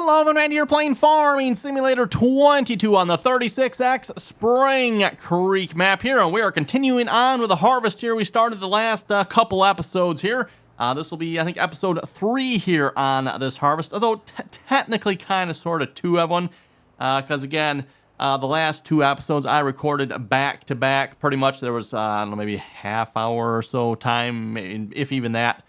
Hello, and Randy here playing Farming Simulator 22 on the 36X Spring Creek map here, and we are continuing on with the harvest here. We started the last couple episodes here. This will be, I think, episode 3 here on this harvest, although technically kind of sort of 2 of one, because again, the last 2 episodes I recorded back to back. Pretty much there was, I don't know, maybe half hour or so time, if even that,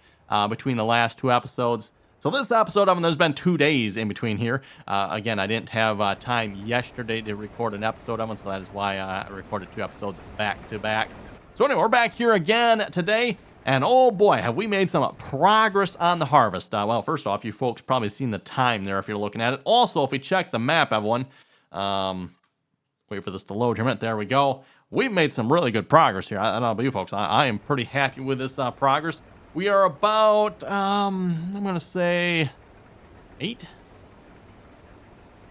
between the last 2 episodes. So this episode, there's been 2 days in between here. Again, I didn't have time yesterday to record an episode of it, so that is why I recorded 2 episodes back to back. So anyway, we're back here again today, and oh boy, have we made some progress on the harvest. Well, first off, you folks probably seen the time there if you're looking at it. Also, if we check the map, everyone, wait for this to load here a minute. There we go. We've made some really good progress here. I don't know about you folks. I am pretty happy with this progress. We are about, I'm going to say 8.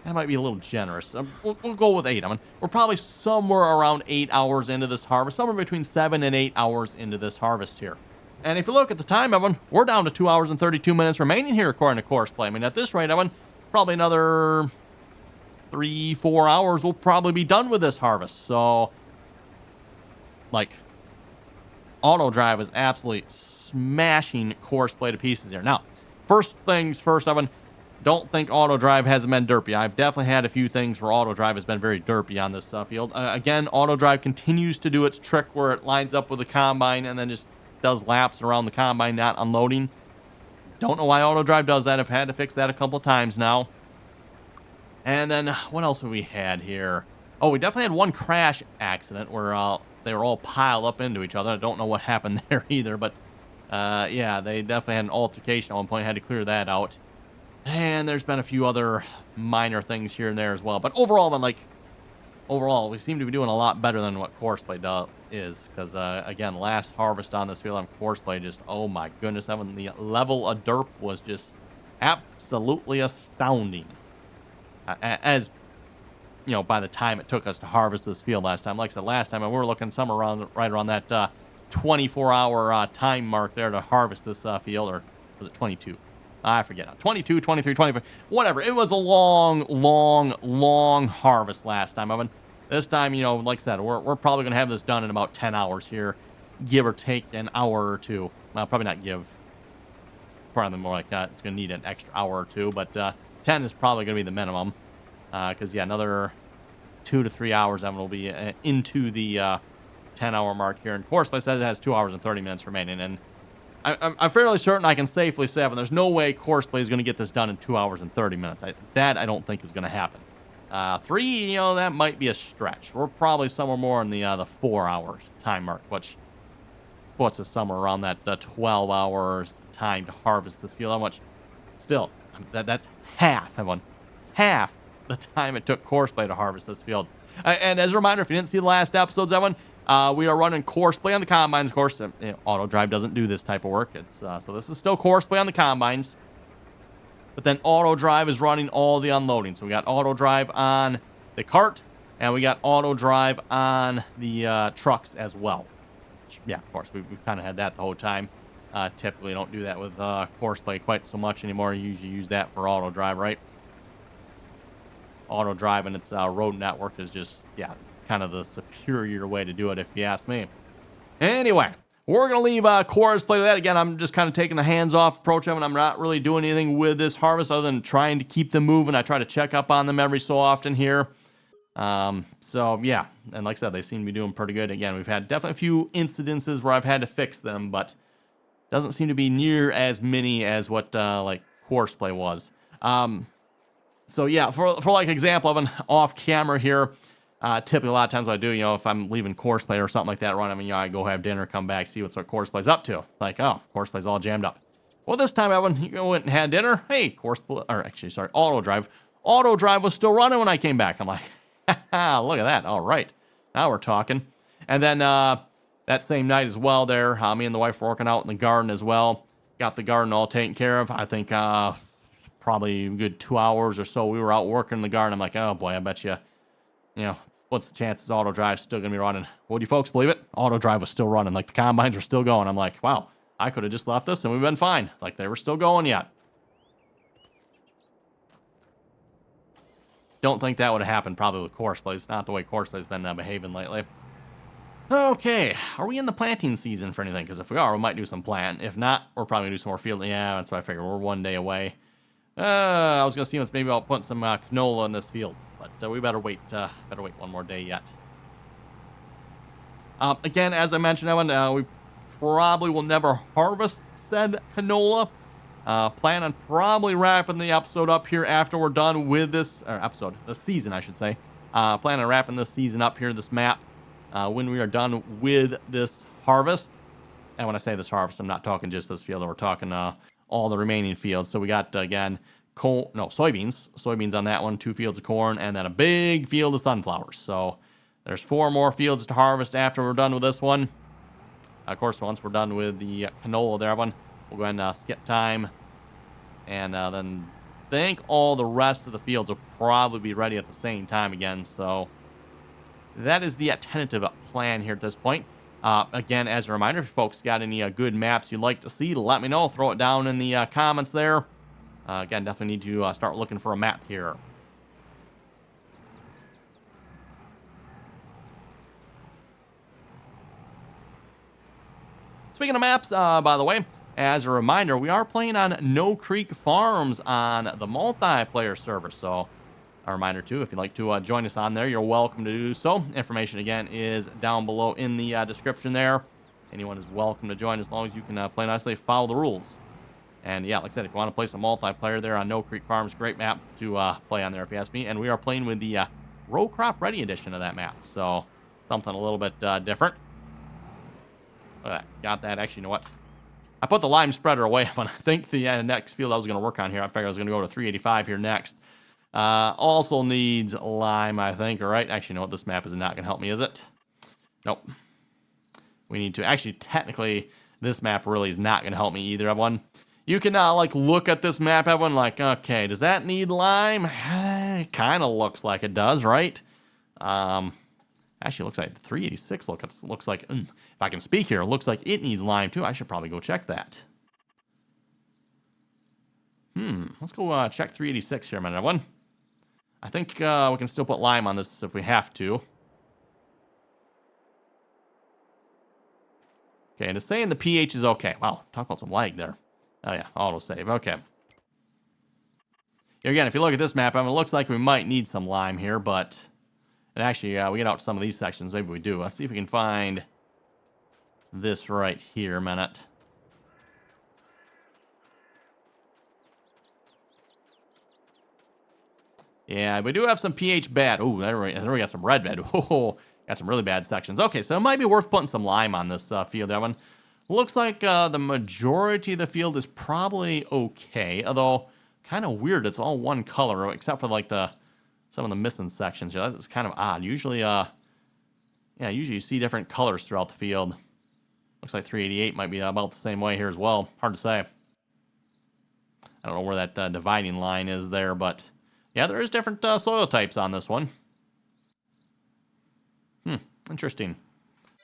That might be a little generous. We'll go with 8. We're probably somewhere around 8 hours into this harvest, somewhere between 7 and 8 hours into this harvest here. And if you look at the time, everyone, we're down to 2 hours and 32 minutes remaining here according to Courseplay. I mean, at this rate, everyone, probably another 3-4 hours we'll probably be done with this harvest. So, like, auto drive is absolutely smashing Courseplay to pieces here. Now, first things first, Evan, don't think auto drive hasn't been derpy. I've definitely had a few things where auto drive has been very derpy on this field. Again, auto drive continues to do its trick where it lines up with the combine and then just does laps around the combine, not unloading. Don't know why auto drive does that. I've had to fix that a couple of times now. And then what else have we had here? Oh, we definitely had one crash accident where they were all piled up into each other. I don't know what happened there either, but yeah, they definitely had an altercation at one point. Had to clear that out. And there's been a few other minor things here and there as well. But overall, overall, we seem to be doing a lot better than what Courseplay is. Because, again, last harvest on this field on Courseplay, just, oh my goodness, the level of derp was just absolutely astounding. As, you know, by the time it took us to harvest this field last time. Like I said, last time, we were looking somewhere right around that 24-hour time mark there to harvest this field, or was it 22? I forget now. 22, 23, 25, whatever. It was a long harvest last time. This time, you know, like I said, we're probably going to have this done in about 10 hours here, give or take an hour or 2. Well, probably not give. Probably more like that. It's going to need an extra hour or 2, but 10 is probably going to be the minimum. Because, yeah, another 2 to 3 hours, Evan will be into the 10-hour mark here. And Courseplay says it has 2 hours and 30 minutes remaining. And I'm fairly certain I can safely say, Evan, there's no way Courseplay is going to get this done in 2 hours and 30 minutes. That I don't think is going to happen. 3, you know, that might be a stretch. We're probably somewhere more in the 4 hours time mark, which puts us somewhere around that 12 hours time to harvest this field. How much? Still, that's half, Evan. Half the time it took Courseplay to harvest this field. And as a reminder, if you didn't see the last episodes, Evan, we are running Courseplay on the combines. Of course, auto drive doesn't do this type of work. It's so this is still Courseplay on the combines, but then auto drive is running all the unloading. So we got auto drive on the cart, and we got auto drive on the trucks as well. Yeah, of course, we've kind of had that the whole time. Typically, don't do that with Courseplay quite so much anymore. You usually use that for auto drive, right? Auto drive and its road network is just, yeah, kind of the superior way to do it, if you ask me. Anyway, we're going to leave Courseplay to that. Again, I'm just kind of taking the hands-off approach of it. I'm not really doing anything with this harvest other than trying to keep them moving. I try to check up on them every so often here. So, yeah, and like I said, they seem to be doing pretty good. Again, we've had definitely a few incidences where I've had to fix them, but doesn't seem to be near as many as what, like, Courseplay was. So yeah, for like example of an off camera here, typically a lot of times what I do, you know, if I'm leaving Courseplay or something like that running, I go have dinner, come back, see what Courseplay's up to. Like, oh, Courseplay's all jammed up. Well, this time, Evan, you went and had dinner. Hey, Courseplay, or actually, sorry, auto drive. Auto drive was still running when I came back. I'm like, haha, look at that. All right, now we're talking. And then that same night as well there, me and the wife were working out in the garden as well. Got the garden all taken care of. I think probably a good 2 hours or so we were out working in the garden. I'm like, oh boy, I bet you know, what's the chances auto drive's still gonna be running? Would you folks believe it? Auto drive was still running. Like, the combines were still going. I'm like, wow, I could have just left this and we've been fine. Like, they were still going yet. Don't think that would have happened probably with course plays. Not the way course play's been behaving lately. Okay, are we in the planting season for anything? Because if we are, we might do some plant. If not, we're probably going to do some more field. Yeah, that's what I figured. We're 1 day away. I was going to see if maybe I'll put some canola in this field. But we better wait 1 more day yet. Again, as I mentioned, Evan, we probably will never harvest said canola. Plan on probably wrapping the episode up here after we're done with this, the season, I should say. Plan on wrapping this season up here, this map, when we are done with this harvest. And when I say this harvest, I'm not talking just this field. We're talking all the remaining fields. So we got, again, soybeans. Soybeans on that one, 2 fields of corn, and then a big field of sunflowers. So there's 4 more fields to harvest after we're done with this one. Of course, once we're done with the canola there, everyone, we'll go ahead and skip time. And then think all the rest of the fields will probably be ready at the same time again. So that is the tentative plan here at this point. Again, as a reminder, if you folks got any good maps you'd like to see, let me know. Throw it down in the comments there. Again, definitely need to start looking for a map here. Speaking of maps, by the way, as a reminder, we are playing on No Creek Farms on the multiplayer server. So a reminder, too, if you'd like to join us on there, you're welcome to do so. Information, again, is down below in the description there. Anyone is welcome to join as long as you can play nicely, follow the rules. And, yeah, like I said, if you want to play some multiplayer there on No Creek Farms, great map to play on there, if you ask me. And we are playing with the Row Crop Ready edition of that map. So something a little bit different. Look at that. Got that. Actually, you know what? I put the lime spreader away when I think the next field I was going to work on here. I figured I was going to go to 385 here next. Also needs lime, I think. All right. Actually, you know what? This map is not going to help me, is it? Nope. We need to. Actually, technically, this map really is not going to help me either, everyone. You can, like, look at this map, everyone, like, okay, does that need lime? It kind of looks like it does, right? Actually, it looks like 386 looks like, if I can speak here, it looks like it needs lime, too. I should probably go check that. Let's go check 386 here a minute, everyone. I think we can still put lime on this if we have to. Okay, and it's saying the pH is okay. Wow, talk about some lag there. Oh, yeah, autosave. Okay. Again, if you look at this map, I mean, it looks like we might need some lime here, but... And actually, we get out to some of these sections. Maybe we do. Let's see if we can find this right here a minute. Yeah, we do have some pH bad. Oh, there we got some red bed. Oh, got some really bad sections. Okay, so it might be worth putting some lime on this field, that one. Looks like the majority of the field is probably okay, although kind of weird. It's all one color, except for like some of the missing sections. Yeah, that's kind of odd. Usually, usually you see different colors throughout the field. Looks like 388 might be about the same way here as well. Hard to say. I don't know where that dividing line is there, but yeah, there is different soil types on this one. Interesting.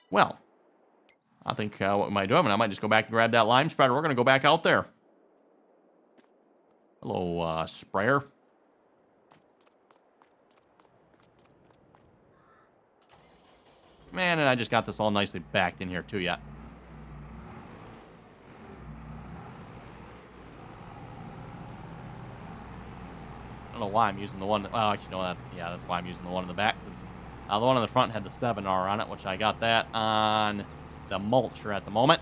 Well, I think what we might do, I might just go back and grab that lime spreader. We're going to go back out there. Hello, sprayer. Man, and I just got this all nicely backed in here too yet. I don't know why I'm using the one. Well, actually, no, that's why I'm using the one in the back, because the one in the front had the 7R on it, which I got that on the mulcher at the moment.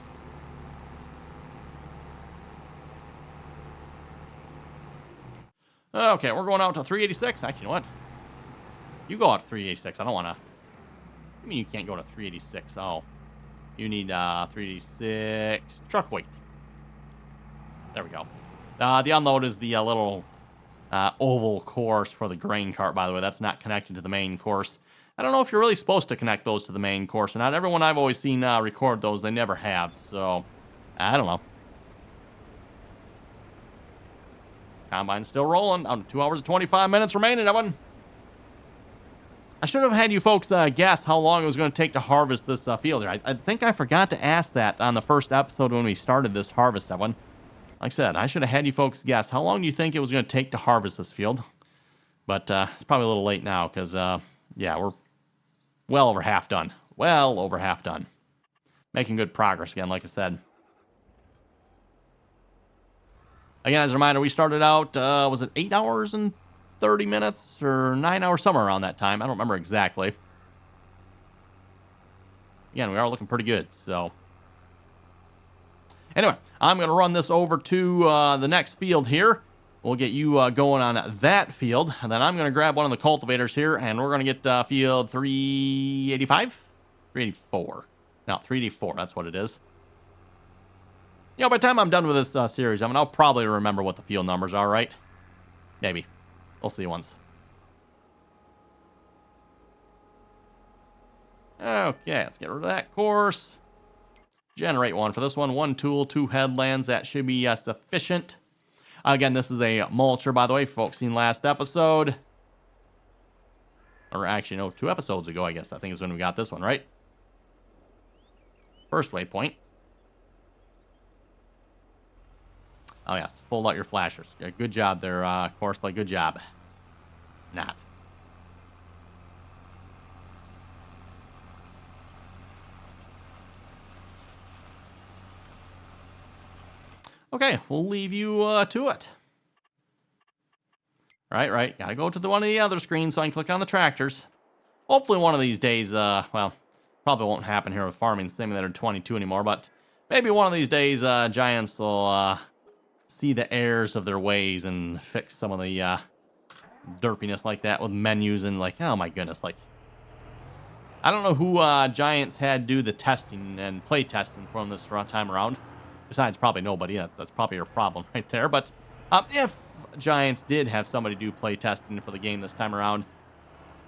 Okay, we're going out to 386. Actually, you know what? You go out to 386. I don't want to. I mean, you can't go to 386. Oh, you need 386 truck weight. There we go. The unload is the little oval course for the grain cart, by the way. That's not connected to the main course. I don't know if you're really supposed to connect those to the main course or not. Everyone I've always seen record those, they never have. So, I don't know. Combine's still rolling. 2 hours and 25 minutes remaining, everyone. I should have had you folks guess how long it was going to take to harvest this field here. I think I forgot to ask that on the first episode when we started this harvest, everyone. Like I said, I should have had you folks guess. How long do you think it was going to take to harvest this field? But it's probably a little late now because, yeah, we're well over half done. Well over half done. Making good progress again, like I said. Again, as a reminder, we started out, was it 8 hours and 30 minutes or 9 hours, somewhere around that time. I don't remember exactly. Again, we are looking pretty good, so. Anyway, I'm going to run this over to the next field here. We'll get you going on that field, and then I'm going to grab one of the cultivators here, and we're going to get field 385? 384. No, 384, that's what it is. You know, by the time I'm done with this series, I mean, I'll probably remember what the field numbers are, right? Maybe. We'll see once. Okay, let's get rid of that course. Generate one for this one. One tool, 2 headlands. That should be sufficient. Again, this is a mulcher, by the way, folks seen last episode. Or actually, no, 2 episodes ago, I guess. I think is when we got this one, right? First waypoint. Oh, yes. Fold out your flashers. Good job there, course play. Good job. Not. Okay, we'll leave you to it. Right. Gotta go to one of the other screens so I can click on the tractors. Hopefully one of these days, well, probably won't happen here with Farming Simulator 22 anymore, but maybe one of these days, Giants will see the errors of their ways and fix some of the derpiness like that with menus and like, oh my goodness, like, I don't know who Giants had do the testing and play testing from this time around. Besides, probably nobody. That's probably your problem right there. But if Giants did have somebody do play testing for the game this time around,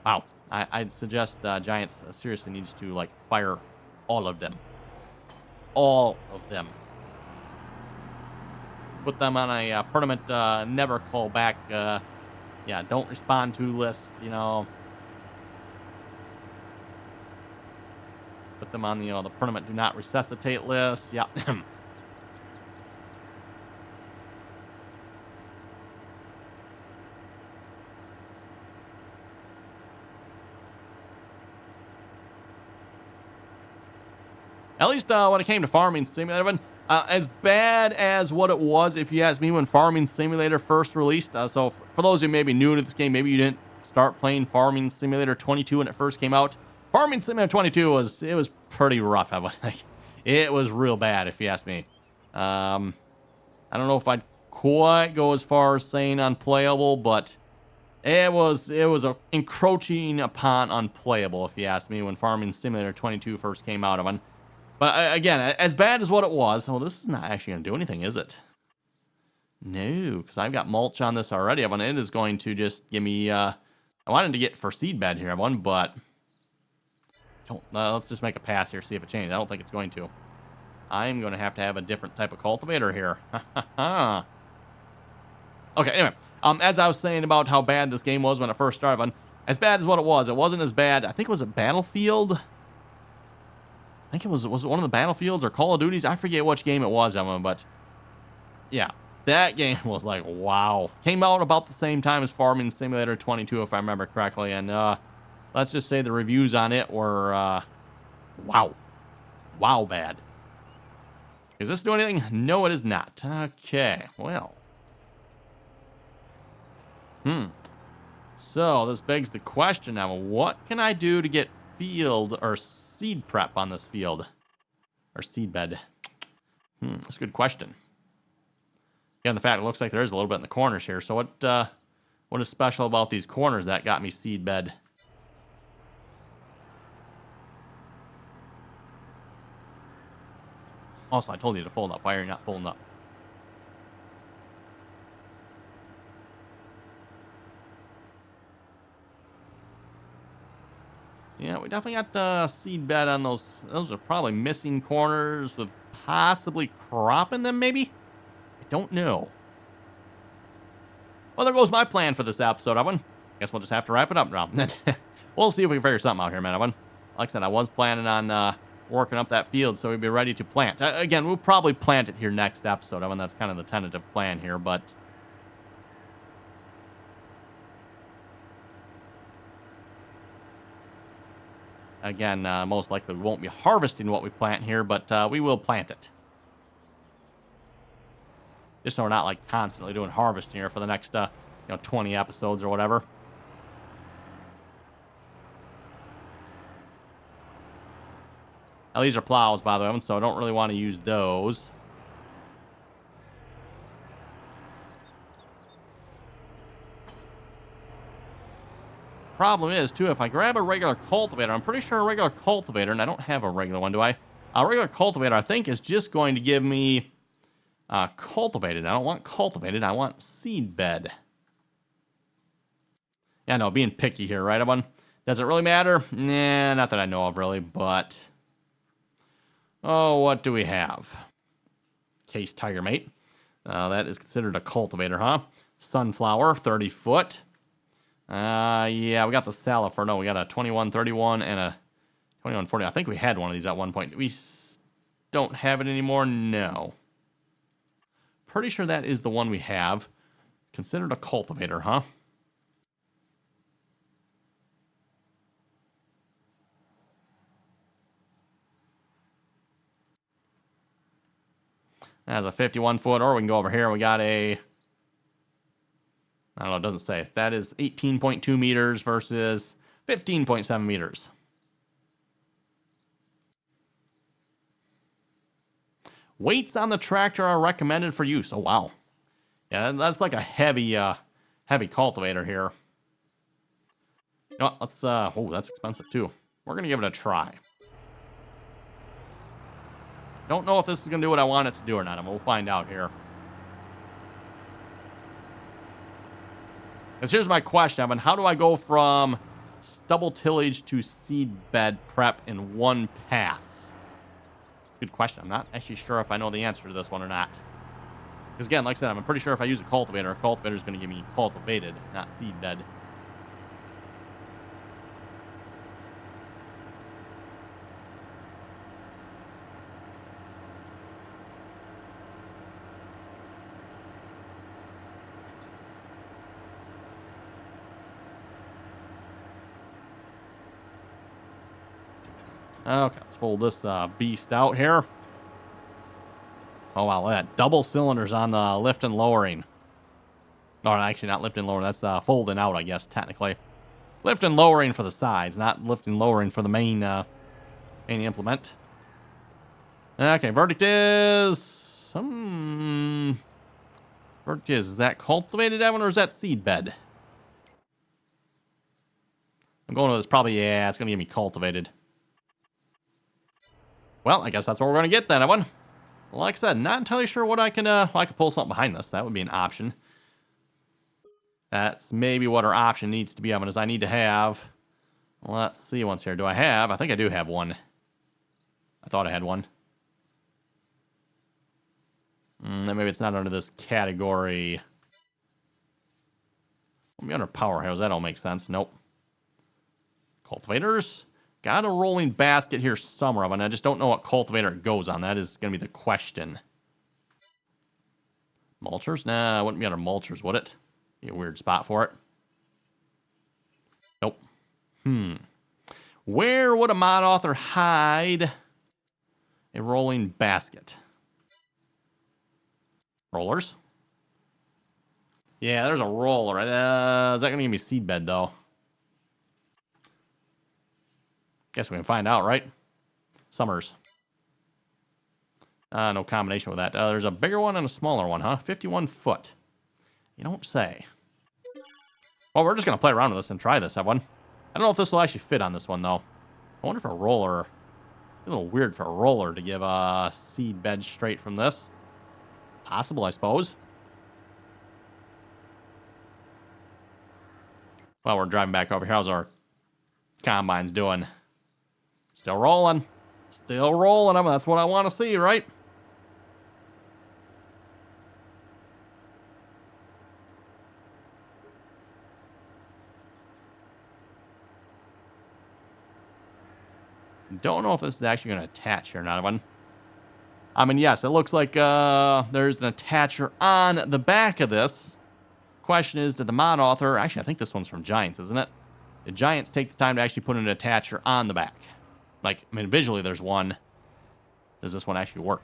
wow, I'd suggest Giants seriously needs to like fire all of them. All of them. Put them on a permanent never call back, yeah, don't respond to list, you know. Put them on the, the permanent do not resuscitate list. Yeah. At least when it came to Farming Simulator, as bad as what it was, if you ask me, when Farming Simulator first released. So for those who may be new to this game, maybe you didn't start playing Farming Simulator 22 when it first came out. Farming Simulator 22 was pretty rough. It was real bad, if you ask me. I don't know if I'd quite go as far as saying unplayable, but it was encroaching upon unplayable, if you ask me, when Farming Simulator 22 first came out. But again, as bad as what it was, well, this is not actually going to do anything, is it? No, because I've got mulch on this already. It is going to just give me, I wanted to get for seed bed here, but let's just make a pass here, see if it changes. I don't think it's going to. I'm going to have a different type of cultivator here. Okay, anyway, as I was saying about how bad this game was when it first started, as bad as what it wasn't as bad. I think it was a Battlefield. I think it was one of the Battlefields or Call of Duties. I forget which game it was, but yeah, that game was like, wow. Came out about the same time as Farming Simulator 22, if I remember correctly, and let's just say the reviews on it were, wow bad. Does this do anything? No, it is not. Okay, well. So this begs the question now, what can I do to get field or seed prep on this field? Or seed bed? That's a good question. Yeah, and the fact it looks like there is a little bit in the corners here. So what is special about these corners that got me seed bed? Also, I told you to fold up. Why are you not folding up? Yeah, we definitely got seed bed on those. Those are probably missing corners with possibly crop in them, maybe? I don't know. Well, there goes my plan for this episode, Evan. Guess we'll just have to wrap it up now. We'll see if we can figure something out here, man, Evan. Like I said, I was planning on working up that field so we'd be ready to plant. Again, we'll probably plant it here next episode, Evan. That's kind of the tentative plan here, but Again, most likely we won't be harvesting what we plant here, but we will plant it. Just so we're not like constantly doing harvesting here for the next 20 episodes or whatever. Now, these are plows, by the way, so I don't really want to use those. Problem is, too, if I grab a regular cultivator, I'm pretty sure a regular cultivator, and I don't have a regular one, do I? A regular cultivator, I think, is just going to give me cultivated. I don't want cultivated. I want seed bed. Yeah, no, being picky here, right, everyone? Does it really matter? Nah, not that I know of, really, but... Oh, what do we have? Case Tiger Mate. That is considered a cultivator, huh? Sunflower, 30 foot. Yeah, we got the Salifer. No, we got a 2131 and a 2140. I think we had one of these at one point. We don't have it anymore? No. Pretty sure that is the one we have. Considered a cultivator, huh? That's a 51 foot, or we can go over here. We got a... I don't know, it doesn't say. That is 18.2 meters versus 15.7 meters. Weights on the tractor are recommended for use. Oh, wow. Yeah, that's like a heavy cultivator here. Let's, oh, that's expensive too. We're going to give it a try. Don't know if this is going to do what I want it to do or not. We'll find out here. Because here's my question, Evan. How do I go from double tillage to seed bed prep in one pass? Good question. I'm not actually sure if I know the answer to this one or not. Because again, like I said, I'm pretty sure if I use a cultivator is going to give me cultivated, not seed bed. Okay, let's fold this beast out here. Oh, wow, look at that. Double cylinders on the lift and lowering. Or actually, not lift and lowering. That's folding out, I guess, technically. Lift and lowering for the sides, not lift and lowering for the main implement. Okay, verdict is... Verdict is that cultivated, Evan, or is that seed bed? I'm going with this probably, yeah, it's going to give me cultivated. Well, I guess that's what we're going to get then, Evan. Like I said, not entirely sure what I can pull something behind this. That would be an option. That's maybe what our option needs to be, Evan, is I need to have... Let's see once here. Do I have... I think I do have one. I thought I had one. Then maybe it's not under this category. Maybe under power house. That don't make sense. Nope. Cultivators. Got a rolling basket here somewhere, and I just don't know what cultivator it goes on. That is going to be the question. Mulchers? Nah, it wouldn't be under mulchers, would it? Be a weird spot for it. Nope. Where would a mod author hide a rolling basket? Rollers? Yeah, there's a roller. Is that going to give me seed bed, though? Guess we can find out, right? Summers. No combination with that. There's a bigger one and a smaller one, huh? 51 foot. You don't say. Well, we're just going to play around with this and try this, everyone. I don't know if this will actually fit on this one, though. I wonder if a roller... A little weird for a roller to give a seed bed straight from this. Possible, I suppose. Well, we're driving back over here. How's our combines doing? Still rolling. Still rolling them. That's what I want to see, right? Don't know if this is actually going to attach here or not, Evan. I mean, yes, it looks like there's an attacher on the back of this. Question is, did the mod author... Actually, I think this one's from Giants, isn't it? Did Giants take the time to actually put an attacher on the back? Like, I mean, visually there's one. Does this one actually work?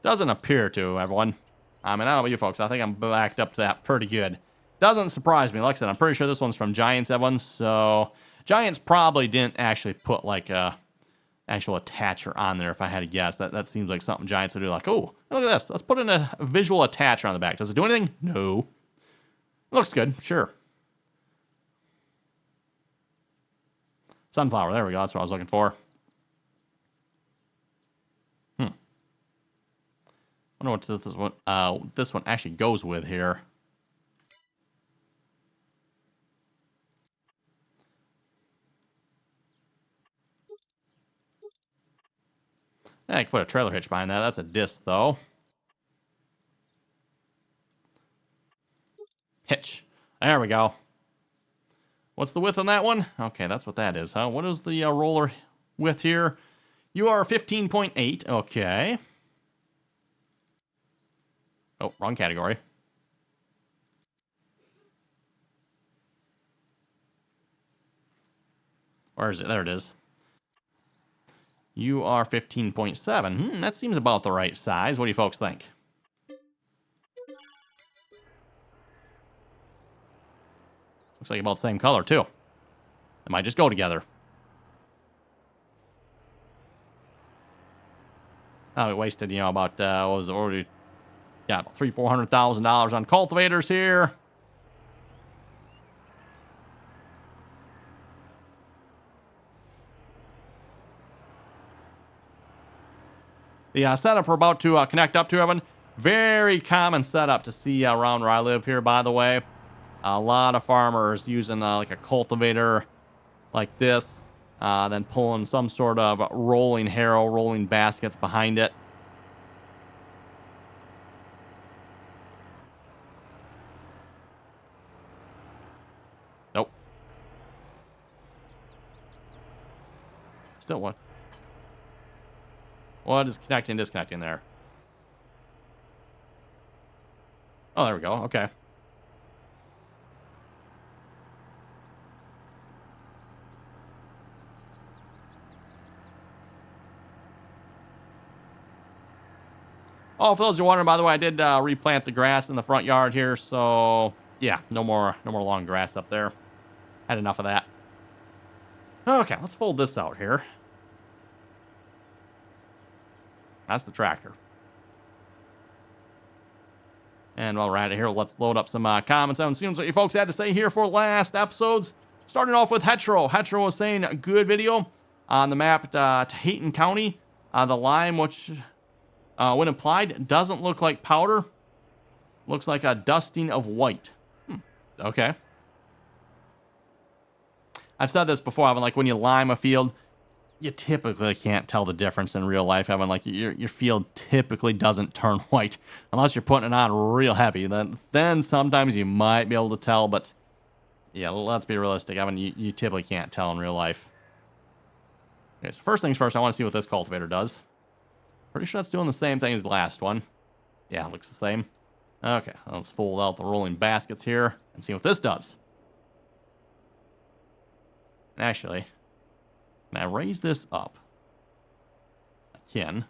Doesn't appear to, everyone. I mean, I don't know about you folks. I think I'm backed up to that pretty good. Doesn't surprise me. Like I said, I'm pretty sure this one's from Giants, everyone. So, Giants probably didn't actually put, like, a actual attacher on there, if I had to guess. That seems like something Giants would do. Like, oh, look at this. Let's put in a visual attacher on the back. Does it do anything? No. Looks good. Sure. Sunflower. There we go. That's what I was looking for. I wonder what this one actually goes with here. I can put a trailer hitch behind that. That's a disc, though. Hitch. There we go. What's the width on that one? Okay, that's what that is, huh? What is the roller width here? You are 15.8. Okay. Oh, wrong category. Where is it? There it is. You are 15.7. That seems about the right size. What do you folks think? Looks like about the same color, too. They might just go together. Oh, we wasted, you know, about, what was it already? Yeah, about $300,000-$400,000 on cultivators here. The setup we're about to connect up to, Evan, very common setup to see around where I live here, by the way. A lot of farmers using like a cultivator like this, then pulling some sort of rolling harrow, rolling baskets behind it. Nope. Still what? What is connecting, disconnecting there? Oh, there we go. Okay. Oh, for those who are wondering, by the way, I did replant the grass in the front yard here, so yeah, no more long grass up there. Had enough of that. Okay, let's fold this out here. That's the tractor. And while we're at it here, let's load up some comments and see what you folks had to say here for last episodes. Starting off with Hetro. Hetro was saying, good video on the map at Hayton County. The lime, which when applied, doesn't look like powder. Looks like a dusting of white. Okay. I've said this before, Evan, like when you lime a field, you typically can't tell the difference in real life, Evan. Like your field typically doesn't turn white unless you're putting it on real heavy. Then sometimes you might be able to tell, but yeah, let's be realistic, Evan. You typically can't tell in real life. Okay, so first things first, I want to see what this cultivator does. Pretty sure it's doing the same thing as the last one. Yeah, it looks the same. Okay, let's fold out the rolling baskets here and see what this does. Actually, can I raise this up? I can.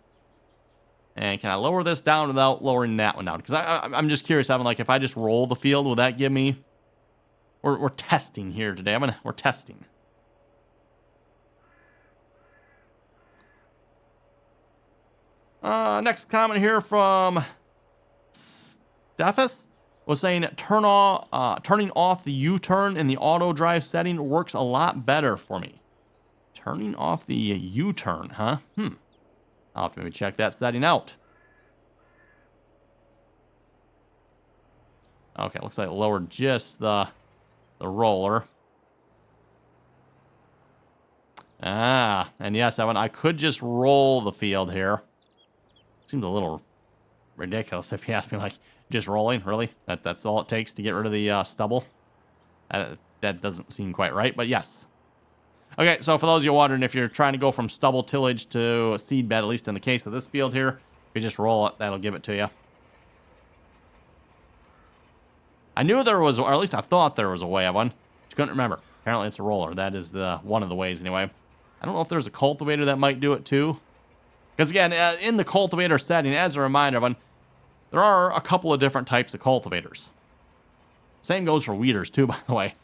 And can I lower this down without lowering that one down? Because I'm just curious, Evan, like if I just roll the field, will that give me... We're testing here today, Evan. We're testing. Next comment here from Stephus was saying turning off the U-turn in the auto drive setting works a lot better for me. Turning off the U-turn, huh? I'll have to maybe check that setting out. Okay, looks like it lowered just the roller. And yes, Evan, I could just roll the field here. Seems a little ridiculous if you ask me, like, just rolling, really? That's all it takes to get rid of the stubble? That doesn't seem quite right, but yes. Okay, so for those of you wondering, if you're trying to go from stubble tillage to a seed bed, at least in the case of this field here, you just roll it, that'll give it to you. I knew there was, or at least I thought there was a way of one. Just couldn't remember. Apparently it's a roller. That is the one of the ways anyway. I don't know if there's a cultivator that might do it too. Because again, in the cultivator setting, as a reminder, there are a couple of different types of cultivators. Same goes for weeders too, by the way.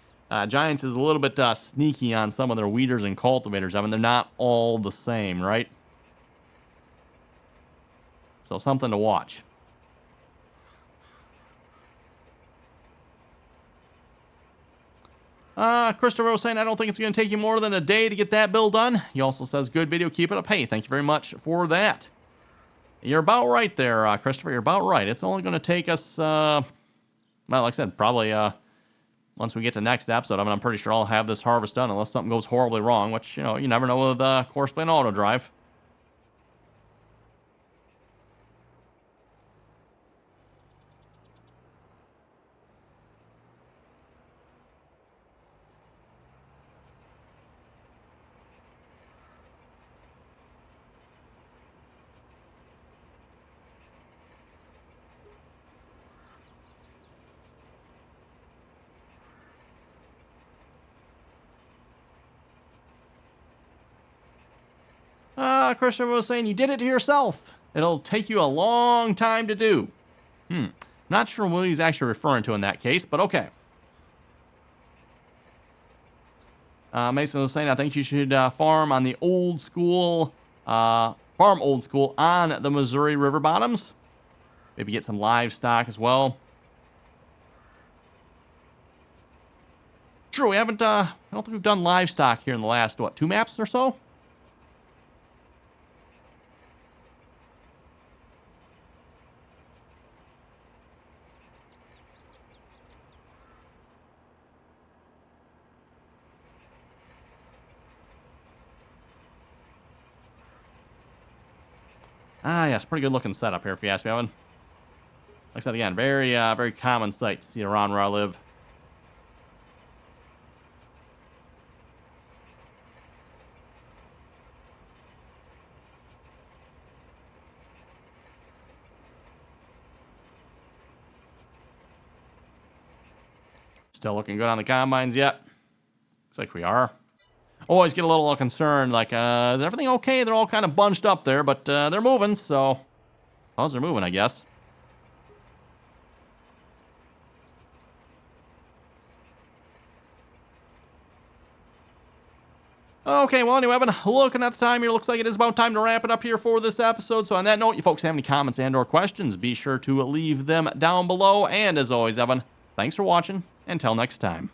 Giants is a little bit sneaky on some of their weeders and cultivators. I mean, they're not all the same, right? So something to watch. Christopher was saying, I don't think it's going to take you more than a day to get that build done. He also says, good video, keep it up. Hey, thank you very much for that. You're about right there, Christopher. You're about right. It's only going to take us, well, like I said, probably once we get to next episode. I mean, I'm pretty sure I'll have this harvest done unless something goes horribly wrong, which, you know, you never know with Course Plane Auto Drive. Christopher was saying, you did it to yourself. It'll take you a long time to do. Not sure what he's actually referring to in that case, but okay. Mason was saying, I think you should farm on the old school, on the Missouri River bottoms. Maybe get some livestock as well. True, we haven't, I don't think we've done livestock here in the last, what, 2 maps or so? Yes, pretty good looking setup here if you ask me, Evan. Like I said again, very common sight to see around where I live. Still looking good on the combines yet. Looks like we are. Always get a little concerned, like, is everything okay? They're all kind of bunched up there, but they're moving, so... How's they're moving, I guess. Okay, well, anyway, Evan, looking at the time here, looks like it is about time to wrap it up here for this episode. So on that note, you folks have any comments and or questions, be sure to leave them down below. And as always, Evan, thanks for watching. Until next time.